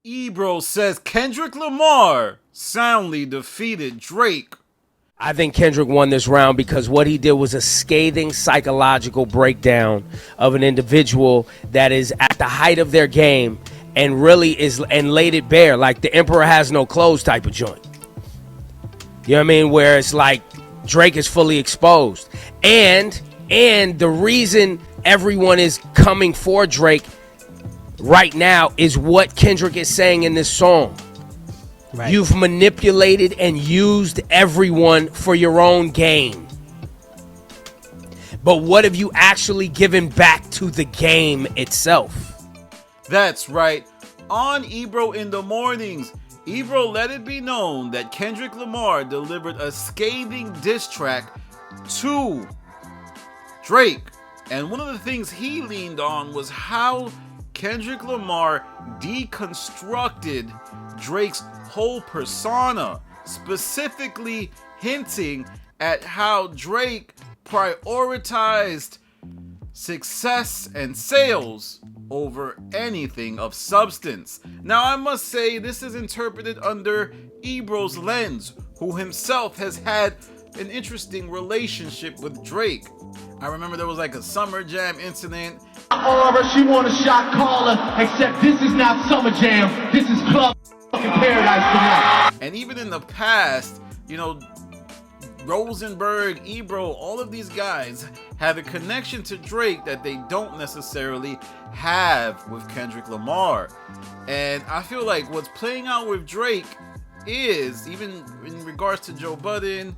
Ebro says Kendrick Lamar soundly defeated Drake. I think Kendrick won this round because what he did was a scathing psychological breakdown of an individual that is at the height of their game and really is and laid it bare like the emperor has no clothes type of joint. You know what I mean? Where it's like Drake is fully exposed. And the reason everyone is coming for Drake right now is what Kendrick is saying in this song. Right. You've manipulated and used everyone for your own gain. But what have you actually given back to the game itself? That's right. On Ebro in the Mornings, Ebro let it be known that Kendrick Lamar delivered a scathing diss track to Drake. And one of the things he leaned on was how Kendrick Lamar deconstructed Drake's whole persona, specifically hinting at how Drake prioritized success and sales over anything of substance. Now, I must say this is interpreted under Ebro's lens, who himself has had an interesting relationship with Drake. I remember there was like a Summer Jam incident. Aura, she want a shot caller, except this is not Summer Jam, this is Club Paradise tonight. And even in the past, you know, Rosenberg, Ebro, all of these guys have a connection to Drake that they don't necessarily have with Kendrick Lamar. And I feel like what's playing out with Drake is, even in regards to Joe Budden,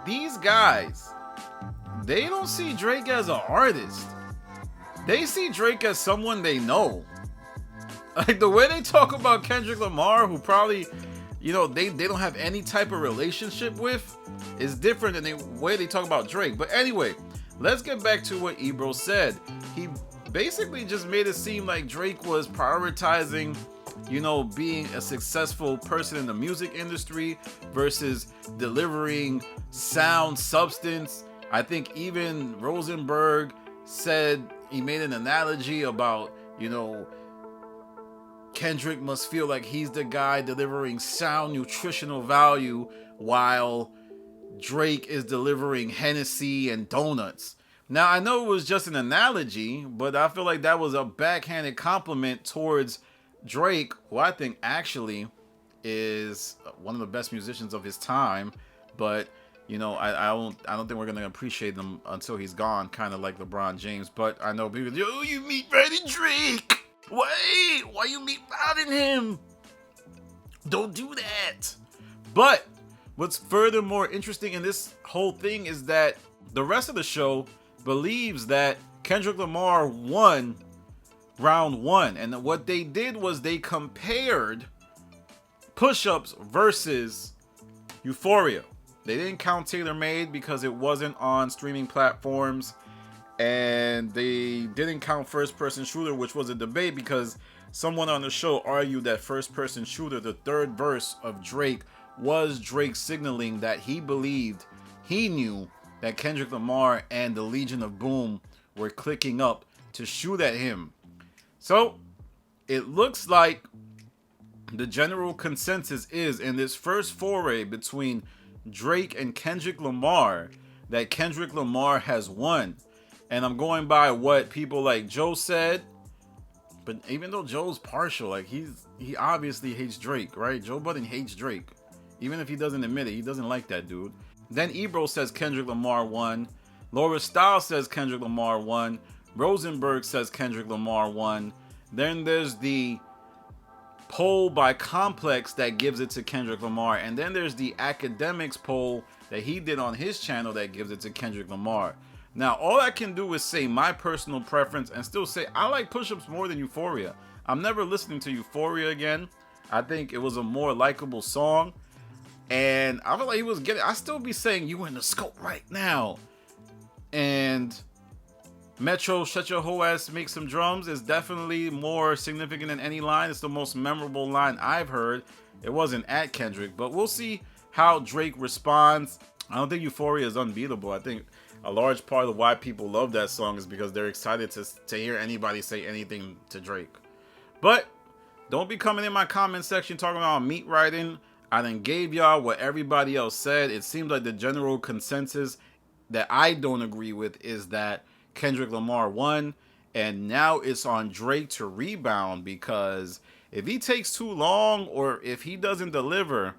these guys, they don't see Drake as an artist. They see Drake as someone they know. Like the way they talk about Kendrick Lamar, who probably, you know, they don't have any type of relationship with, is different than the way they talk about Drake. But anyway, let's get back to what Ebro said. He basically just made it seem like Drake was prioritizing, you know, being a successful person in the music industry versus delivering sound substance. I think even Rosenberg said, he made an analogy about, you know, Kendrick must feel like he's the guy delivering sound nutritional value while Drake is delivering Hennessy and donuts. Now, I know it was just an analogy, but I feel like that was a backhanded compliment towards Drake, who I think actually is one of the best musicians of his time. But, you know, I don't think we're going to appreciate him until he's gone, kind of like LeBron James. But I know people, yo, you meet riding Drake. Wait, why you meet riding him? Don't do that. But what's furthermore interesting in this whole thing is that the rest of the show believes that Kendrick Lamar won round one. And what they did was they compared Push-Ups versus Euphoria. They didn't count Tailor Made because it wasn't on streaming platforms. And they didn't count First Person Shooter, which was a debate because someone on the show argued that First Person Shooter, the third verse of Drake, was Drake signaling that he believed, he knew that Kendrick Lamar and the Legion of Boom were clicking up to shoot at him. So it looks like the general consensus is in this first foray between Drake and Kendrick Lamar that Kendrick Lamar has won. And I'm going by what people like Joe said. But even though Joe's partial, like he obviously hates Drake, right? Joe Budden hates Drake. Even if he doesn't admit it, he doesn't like that dude. Then Ebro says Kendrick Lamar won. Laura Stiles says Kendrick Lamar won. Rosenberg says Kendrick Lamar won. Then there's the poll by Complex that gives it to Kendrick Lamar. And then there's the Academics poll that he did on his channel that gives it to Kendrick Lamar. Now, all I can do is say my personal preference and still say I like Push-Ups more than Euphoria. I'm never listening to Euphoria again. I think it was a more likable song. And I feel like he was getting... I still be saying you in the scope right now. And Metro, shut your whole ass, make some drums is definitely more significant than any line. It's the most memorable line I've heard. It wasn't at Kendrick, but we'll see how Drake responds. I don't think Euphoria is unbeatable. I think a large part of why people love that song is because they're excited to hear anybody say anything to Drake. But Don't be coming in my comment section talking about meat riding. I done gave y'all what everybody else said. It seems like the general consensus that I don't agree with is that Kendrick Lamar won, and now it's on Drake to rebound, because if he takes too long or if he doesn't deliver,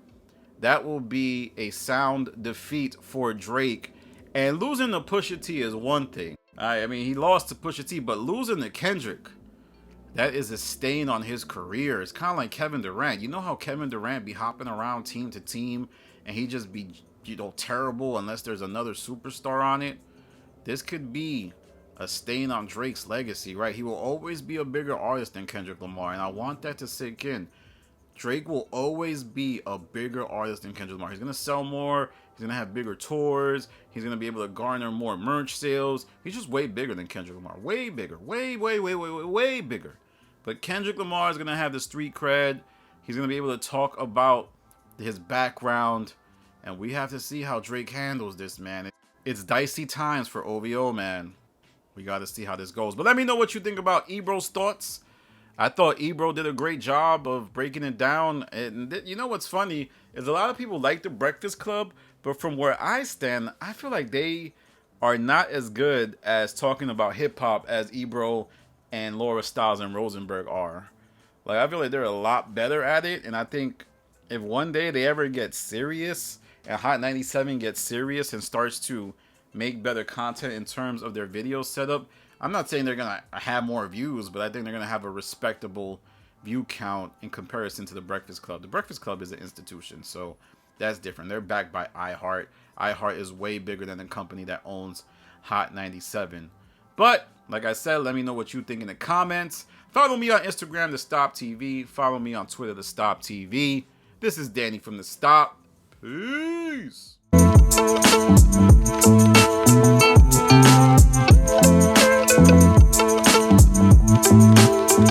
that will be a sound defeat for Drake. And losing to Pusha T is one thing. I mean, he lost to Pusha T, but losing to Kendrick, that is a stain on his career. It's kind of like Kevin Durant. You know how Kevin Durant be hopping around team to team and he just be, terrible unless there's another superstar on it? This could be a stain on Drake's legacy, right? He will always be a bigger artist than Kendrick Lamar, and I want that to sink in. Drake will always be a bigger artist than Kendrick Lamar. He's going to sell more. He's going to have bigger tours. He's going to be able to garner more merch sales. He's just way bigger than Kendrick Lamar. Way bigger. Way bigger. But Kendrick Lamar is going to have the street cred. He's going to be able to talk about his background. And we have to see how Drake handles this, man. It's dicey times for OVO, man. We got to see how this goes. But let me know what you think about Ebro's thoughts. I thought Ebro did a great job of breaking it down. And you know what's funny is a lot of people like the Breakfast Club, but from where I stand, I feel like they are not as good as talking about hip hop as Ebro and Laura Stiles and Rosenberg are. Like, I feel like they're a lot better at it, and I think if one day they ever get serious and Hot 97 gets serious and starts to make better content in terms of their video setup, I'm not saying they're going to have more views, but I think they're going to have a respectable view count in comparison to the Breakfast Club. The Breakfast Club is an institution, so that's different. They're backed by iHeart. iHeart is way bigger than the company that owns Hot 97. But, like I said, let me know what you think in the comments. Follow me on Instagram, The Stop TV. Follow me on Twitter, The Stop TV. This is Danny from The Stop. Peace.